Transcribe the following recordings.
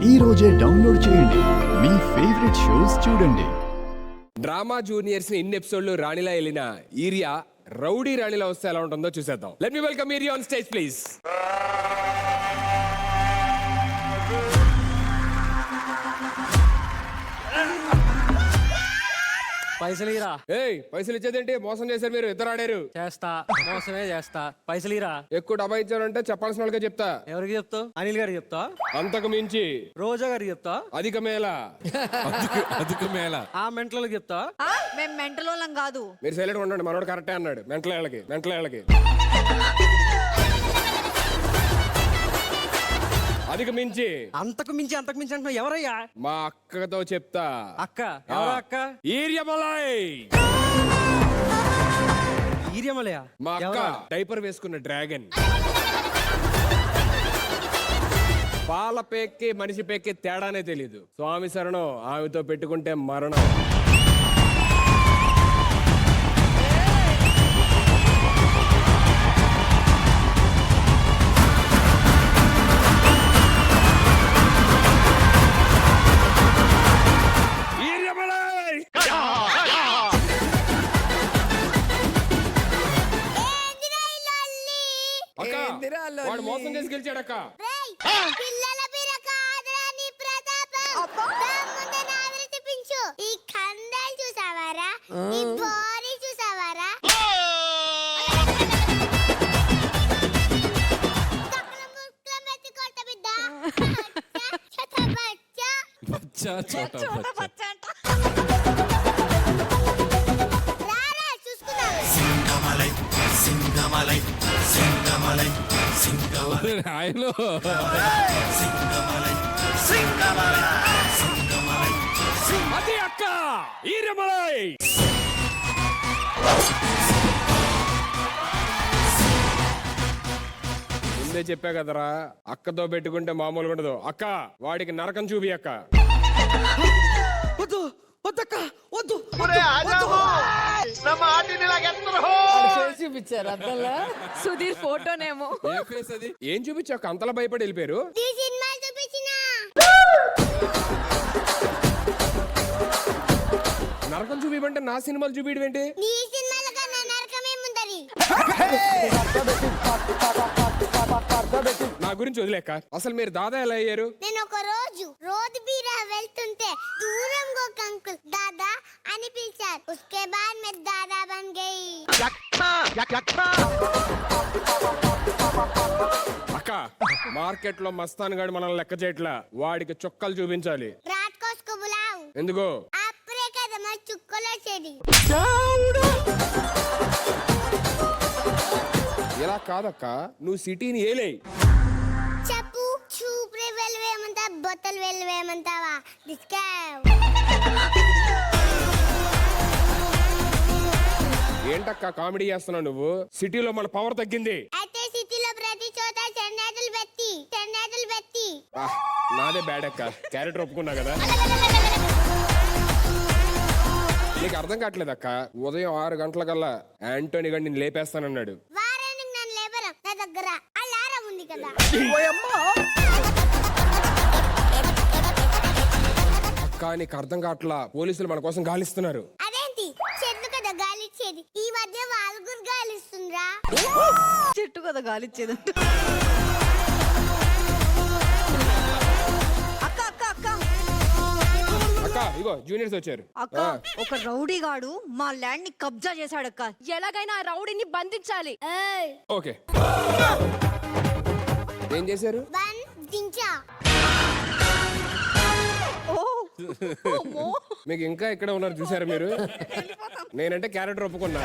ఈ రోజే డౌన్లోడ్ చేయండి మీ ఫేవరెట్ షోస్ చూడండి. డ్రామా జూనియర్స్ ఇన్ని ఎపిసోడ్లు రాణిలా వెళ్ళిన ఈరియా రౌడీ రాణిలా వస్తే ఎలా ఉంటుందో చూసేద్దాం. Let me welcome urea on stage please. పైసలు ఇరా. ఏయ్, పైసలు ఇచ్చేదేంటి? మోసం చేశారు మీరు, ఇద్దరు ఆడారు. చేస్తా, మోసమే చేస్తా. పైసలు ఇరా. ఎక్కువ డబ్బా ఇచ్చారంటే చెప్పాల్సిన వాళ్ళకే చెప్తా. ఎవరికి చెప్తావు? అనిల్ గారికి చెప్తా. అంతకు మించి రోజా గారికి చెప్తా. అధిక మేళ ఆ మెంటలకు చెప్తా. మేము మెంటలోళ్ళం కాదు. మీరు సైలెంట్ ఉండండి, మనోడు కరెక్టే అన్నాడు. మెంటలేళ్ళకి అధిక మించి అంతకు మించి అంటున్నావు ఎవరయ్యా? మా అక్కతో చెప్తా. అక్క ఎవరా? అక్క ఈరియమలై. ఈరియమలయా? మా అక్క డైపర్ వేసుకున్న డ్రాగన్. పాల పేక్కి మనిషి పేక్కి తేడానే తెలీదు. స్వామి శరణం, ఆమెతో పెట్టుకుంటే మరణం. వాడు మోసం చేసి గెలిచాడక్క. ఈ కండాలు చూసావారా? ఈ బోరీ చూసావారా? అది అక్క ఈరియమలై. ముందే చెప్పా కదరా, అక్కతో పెట్టుకుంటే మామూలుగా ఉండదు. అక్క, వాడికి నరకం చూపి అక్క. వద్దు వద్దక్క, వద్దు. చూపించారు అద్దంలో సుధీర్ ఫోటోనేమో. ఏం చూపించాక అంతలా భయపడి వెళ్ళిపోయారు? నరకం చూపిమంటే నా సినిమాలు చూపించడం ఏంటి? నా గురించి వదిలేక అసలు మీరు దాదా ఎలా అయ్యారు? నేను ఒక రోజు రోడ్ బీరా వెళ్తుంటే దూరంగా ఒక అంకుల్ దాదా అని పిలిచారు. उसके बाद मैं दादा बन गई. అక్క, మార్కెట్ లో మస్తాన్ గాడు మనల్ని లెక్క చేయట్లా. వాడికి చుక్కలు చూపించాలి. रात को उसको बुलाओ. ఎందుకు? అప్పుడే కదా మా చుక్కలు వచ్చేది. ఇలా కాదక్క, నువ్వు సిటీని ఏలే. చెప్పు, చూపురే వెళ్ళవేమంటా, బొత్తలు వెళ్ళవేమంటావా? డిస్కౌంట్. ఏంటక్క కామెడీ చేస్తున్నావు నువ్వు? సిటీలో మన పవర్ తగ్గింది. అయితే సిటీలో ప్రతి చోట చెన్నైతులు పెట్టి. నాదే బ్యాడ్ అక్క, క్యారెక్టర్ ఒప్పుకున్నా కదా. నీకు అర్థం కావట్లేదు అక్క. ఉదయం 6 గంటలకల్లా యాంటోనీ గారు నిన్ను లేపేస్తానన్నాడు. వారానికి నన్ను లేపరం. నా దగ్గర అలారం ఉంది కదా. అక్క, నీకు అర్థం కావట్లా. పోలీసులు మన కోసం గాలిస్తున్నారు. అదేంటి? చెట్లు కదా గాలిచ్చేది. ఈ మధ్య వాళ్ళగురు గాలిస్తుండ్రా. చెట్టు కదా గాలిచ్చేది. అక్క అక్క అక్క అక్క, ఇగో జూనియర్స్ వచ్చారు. అక్క, ఒక రౌడీ గాడు మా ల్యాండ్ ని కబ్జా చేశాడక్క. ఎలాగైనా ఆ రౌడీని బంధించాలి. ఓకే, ఏం చేశారు? బంధించా. మీకు ఇంకా ఇక్కడ ఉన్నారు చూసారు మీరు. నేనంటే క్యారెక్టర్ ఒప్పుకున్నా.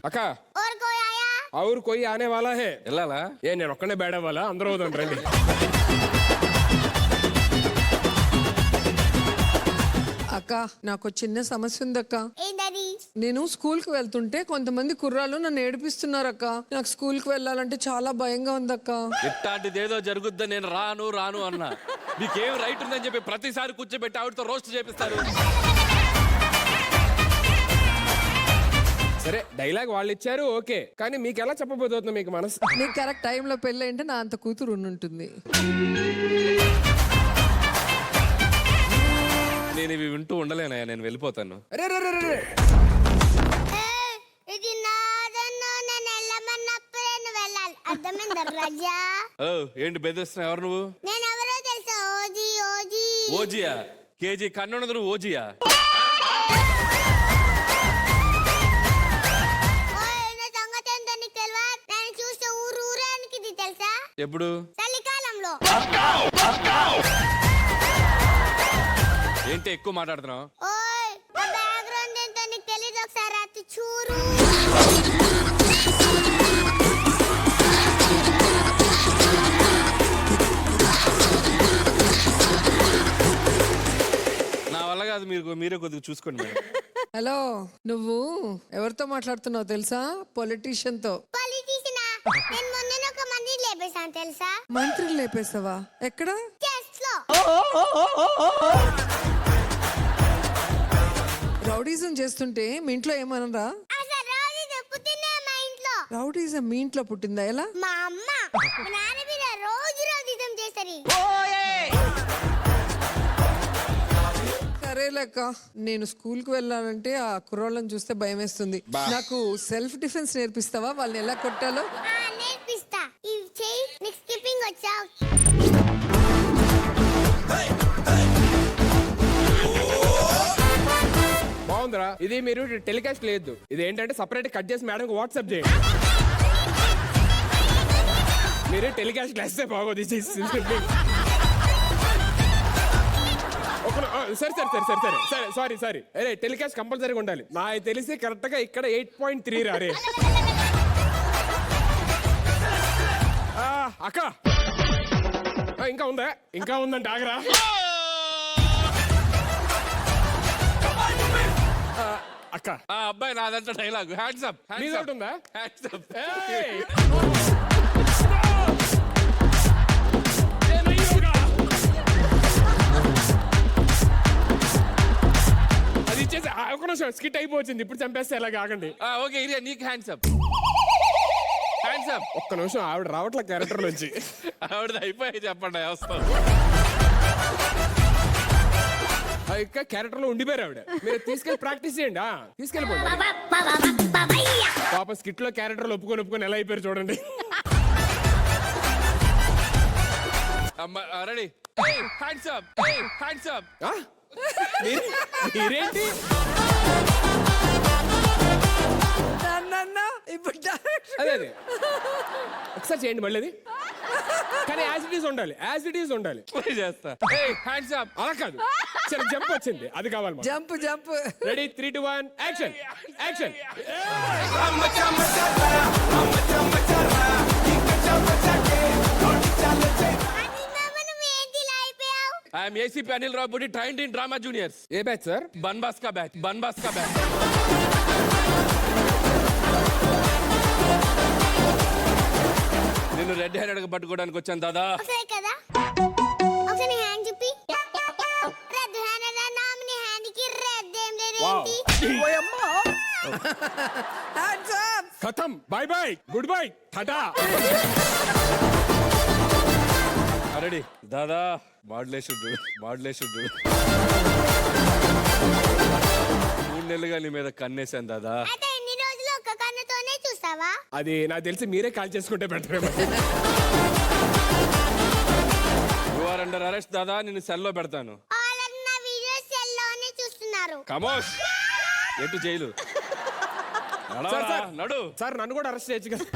అక్క, और कोई आने वाला है. వెళ్ళాలా? ఏ నేను ఒక్కనే బ్యాడ్ అవ్వాలా? అందరూ అవుతాను రండి. అక్క, నాకు చిన్న సమస్య ఉందక్క. ఏంటది? నేను స్కూల్ కి వెళ్తుంటే కొంతమంది కుర్రాళ్ళు నన్ను ఏడిపిస్తున్నారు అక్క. నాకు స్కూల్ కి వెళ్ళాలంటే చాలా భయంగా ఉందక్క. ఇట్లాంటిదేదో జరుగుద్దని నేను రాను అన్నా. మీకేం రైట్ ఉందని చెప్పి ప్రతిసారి కూర్చోబెట్టి ఆవిడతో రోస్ట్ చేపిస్తారు. సరే డైలాగ్ వాళ్ళు ఇచ్చారు ఓకే, కానీ మీకు ఎలా చెప్పబోతుంది మీకు మనసు? నీకు కరెక్ట్ టైంలో పెళ్ళి అంటే నా అంత కూతురు ఉంటుంది. నేను ఇవి వింటూ ఉండలేనయ్యా, నేను వెళ్ళిపోతాను. అరే రే రే రే. ఇది నాదన్ను, నేను వెళ్ళమన్నప్పుడే నువ్వు వెళ్ళాలి. అర్థమైందా రాజా? ఓ ఏంటి బెదిరిస్తున్నావు? ఎవరు నువ్వు? నేను ఎవరో తెలుసా? OG OG. ఓజియా? కేజీ కన్నున్నది నువ్వు ఓజియా? ఓయ్, నా సంగతి ఏంటో నీకు తెలవా? నేను చూస్తే ఊరానికి ఇది తెలుసా? ఎప్పుడు? చలికాలంలో. ఏంటి ఎక్కువ మాట్లాడుతున్నావు? ఓయ్, నా బ్యాక్గ్రౌండ్ ఏంటో నీకు తెలీదు, ఒకసారి అటు చూరు. నా వల్ల కాదు, మీరే కొద్దిగా చూసుకోండి మేడం. హలో, నువ్వు ఎవరితో మాట్లాడుతున్నావు తెలుసా? పొలిటీషియన్ తో. పొలిటీషియనా? నేను మొన్న ఒక మంది లేపేశాను తెలుసా? మంత్రిని లేపేసావా? ఎక్కడ? చెస్ లో. రౌడీజం చేస్తుంటే మీ ఇంట్లో ఏమనరా? అసలు రోజు చెప్పుతున్నా మా ఇంట్లో. రౌడీజం మీ ఇంట్లో పుట్టిందా? ఎలా? మా అమ్మ మా నాన్న మీద రోజు ఇదం చేస్తారు. సరే లెక్క, నేను స్కూల్ కి వెళ్ళాలంటే ఆ కుర్రోళ్ళని చూస్తే భయం వేస్తుంది. నాకు సెల్ఫ్ డిఫెన్స్ నేర్పిస్తావా? వాళ్ళని ఎలా కొట్టాలో? నేర్పిస్తా. ఇవి చెయ్యి. నీకు స్కిప్పింగ్ వచ్చా? బాగుందిరా. ఇది మీరు టెలికాస్ట్ లేదు, ఇది ఏంటంటే సపరేట్ కట్ చేసి మేడం వాట్సాప్ చేయండి. మీరు టెలికాస్ట్ చేస్తే బాగోదు. సరే సరే సరే సరే సరే సరే సారీ సారీ. అరే టెలికాస్ట్ కంపల్సరీగా ఉండాలి. నాకు తెలిసి కరెక్ట్ గా ఇక్కడ 8.3 రారే. అక్క ఇంకా ఉందా? ఇంకా ఉందంట, ఆగరా. అక్క ఆ అబ్బాయి నాదంతా డైలాగ్. Hands up. మీది ఒకటి ఉందా? Hands up. ఏయ్! అది ఇచ్చేసి ఒక నిమిషం స్కిట్ అయిపోతుంది. ఇప్పుడు చంపేస్తే ఎలాగ? ఆగండి. ఓకే ఇరియా, నీకు హ్యాండ్స్ అప్. Hands up. ఒక్క నిమిషం, ఆవిడ రావట్లే క్యారెక్టర్ నుంచి. ఆవిడది అయిపోయి చెప్పండి, వస్తాను. ఇంకా క్యారెక్టర్ లో ఉండిపోయారు ఆవిడ. మీరు తీసుకెళ్ళి ప్రాక్టీస్ చేయండి. తీసుకెళ్ళిపోండి. పాప స్కిట్ లో క్యారెక్టర్లు ఒప్పుకొని ఎలా అయిపోయారు చూడండి. Ready? Hands up. Hands up. మీరేంటి? ఇప్పుడు అదే అదే ఒకసారి చేయండి మళ్ళీ. అది కానీ యాజ్ ఇట్ ఈస్ ఉండాలి. యాజ్ ఇట్ ఈస్ ఉండాలి. చేస్తా. Hands up. అలా కాదు, సరే జంప్ వచ్చింది, అది కావాలి. Jump jump. Ready 3, 2, 1 action. Action. I'm ACP Anil Ravipudi, trained in drama juniors. ఏ బ్యాచ్ సార్? బన్బాస్ కా బ్యాచ్. బన్బాస్ కా బ్యాచ్. నిన్ను రెడ్ హ్యాండెడ్ గా పట్టుకోవడానికి వచ్చాను దాదా. ఒకసారి కదా, ఒకసారి నీ హ్యాండ్ చూపి. రెడ్ హ్యాండ్ అన్న నామిని హ్యాండ్ కి రెడ్ ఏం లేదేంటి? ఖతం. Bye bye, good bye, tata. Ready దాదా? మాడ్యులేషన్ 3 నెలలుగా నీ మీద కన్నేశాను దాదా. అయితే ఇన్ని రోజులు ఒక్క కన్నుతోనే చూసావా? అది నాకు తెలిసి మీరే కాల్ చేసుకుంటే better. You are under arrest దాదా. నిన్ను సెల్లో పెడతాను. వాళ్ళని నా వీడియో సెల్ లోనే చూస్తున్నారు. కమోష్. ఎటు జైలు. నడవరా, నడు. సార్ నన్ను కూడా అరెస్ట్ చేయొచ్చు కదా.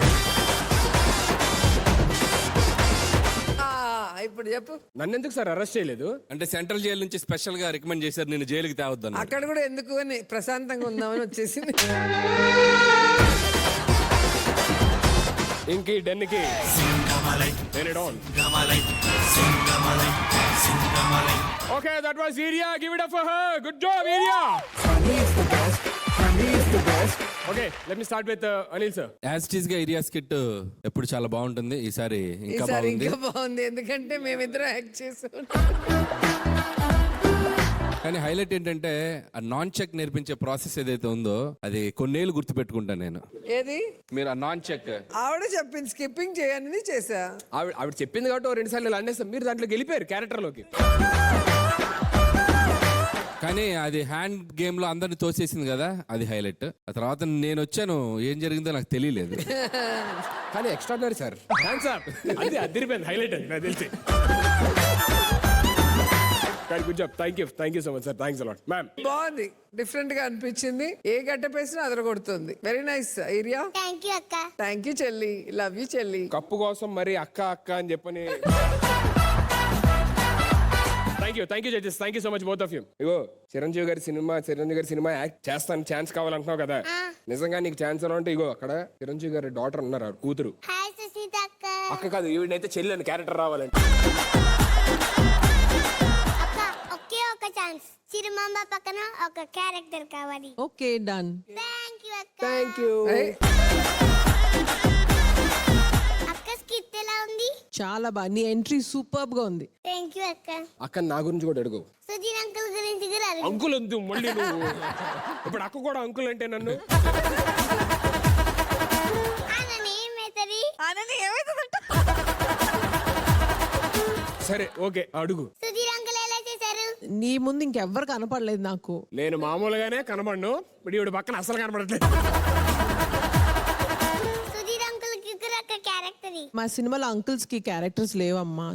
ఇప్పుడు చెప్పు. నన్ను ఎందుకు సార్ అరెస్ట్ చేయలేదు? అంటే సెంట్రల్ జైలు నుంచి స్పెషల్ గా రికమెండ్ చేశారు నేను జైలుకి తేవద్దాను. అక్కడ కూడా ఎందుకు అని ప్రశాంతంగా ఉందామని వచ్చేసింది. ఇంకి డెన్కి ఓకే, దట్ వాస్ ఈరియా. Give it up for her. Good job ఈరియా. Okay, let me start with Anil sir. As it is గా ఏరియా స్కిట్ ఎప్పుడు చాలా బాగుంటుంది. ఈసారి ఇంకా బాగుంది. ఇంకా బాగుంది, ఎందుకంటే మేమిద్దరం యాక్ట్ చేసాం. కానీ హైలైట్ ఏంటంటే ఆ నాన్ చెక్ నేర్పించే ప్రాసెస్ ఏదైతే ఉందో అది కొన్నేళ్ళు గుర్తు పెట్టుకుంటాను నేను. ఏది మీరు ఆ నాన్ చెక్ ఆవిడ చెప్పింది స్కిప్పింగ్ చేయనిది చేసా. ఆవిడ చెప్పింది కాబట్టి 2 సార్లు ఇలా అనేస్తాం, మీరు దాంట్లో గెలిపారు క్యారెక్టర్లోకి. కానీ అది హ్యాండ్ గేమ్ లో అందరిని తోసేసింది కదా, అది హైలైట్. ఆ తర్వాత నేను వచ్చాను, ఏం జరిగిందో నాకు తెలియలేదు. కానీ ఎక్స్ట్రాడినరీ సార్, థ్యాంక్స్ సార్. అది అదిరిపోయింది, హైలైట్ అది నాకు తెలిసి. Good job, thank you so much sir, thanks a lot ma'am. బాగుంది, డిఫరెంట్ గా అనిపించింది. ఏ గడ్డ పేసినా అదరగొడుతుంది. వెరీ నైస్ ఏరియా. థ్యాంక్ యూ అక్క. థ్యాంక్ యూ చెల్లి, లవ్ యూ చెల్లి. కప్పు కోసం మరి అక్క అక్క అని చెప్పని. Thank you judges, thank you so much both of you. ఇగో చిరంజీవి గారి సినిమా యాక్ట్ చేస్తాను, ఛాన్స్ కావాలంటున్నావు కదా. నిజంగా నీకు ఛాన్స్ ఎలా ఉంటే ఇగో అక్కడ చిరంజీవి గారి డాటర్ ఉన్నారు, ఆవిడ కూతురు. హాయ్ సునీత అక్క. అక్క కాదు, ఈవిడైతే చెల్లి అని క్యారెక్టర్ రావాలంటే. అక్క ఒకే ఒక ఛాన్స్, చిరుమాంబ పక్కన ఒక క్యారెక్టర్ కావాలి. Okay done. థ్యాంక్ యూ అక్క. Thank you. అక్క స్కిట్ ఎలా ఉంది? చాలా బాగా, నీ ఎంట్రీ సూపర్బ్ గా ఉంది. థ్యాంక్ యూ అక్క. అక్క నా గురించి కూడా అడుగు. సుధీర్ అంకుల్ గురించి కూడా అడుగు. అంకుల్ ఉంది మళ్ళీ నువ్వు. ఇప్పుడు అక్క కూడా అంకుల్ అంటే నన్ను. అనని ఏమైతది? అనని ఏమైతుందంట? సరే ఓకే అడుగు. సుధీర్ అంకుల్ ఎలా చేశారు? నీ ముందు ఇంకెవ్వరు కనపడలేదు నాకు. నేను మామూలుగానే కనబడను, ఇప్పుడు ఈవిడ పక్కన అసలు కనబడట్లేదు. సుధీర్ అంకుల్ కి కూడా ఒక క్యారెక్టర్. మా సినిమాలో అంకుల్స్ కి క్యారెక్టర్స్ లేవమ్మా.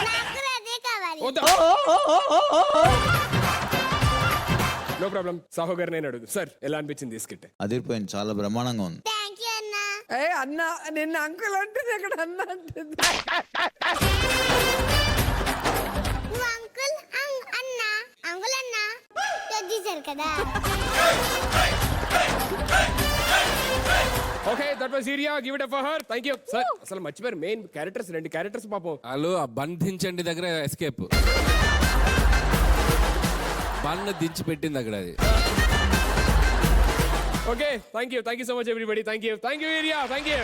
నాకు కూడా అదే కావాలి. నో ప్రాబ్లం, సాహో గారు నేను అడుగు. సార్ ఎలా అనిపించింది ఈ స్కిట్? అదిరిపోయింది, చాలా బ్రహ్మాండంగా ఉంది. థ్యాంక్ యూ అన్న. ఏ అన్న, నిన్న అంకుల్ అంటుంది, అక్కడ అన్న అంటుంది. నువ్వు అంకుల్ అన్న అంకుల్ అన్న చేశారు కదా. Okay that was area, give it up for her. Thank you sir. అసలు మర్చిపోయారు మెయిన్ క్యారెక్టర్స్, 2 క్యారెక్టర్స్ పాపం. వాళ్ళు ఆ బంధించండి దగ్గర ఎస్కేప్ బన్ దించి పెట్టింది అక్కడ అది. Okay thank you so much everybody. Thank you area, thank you.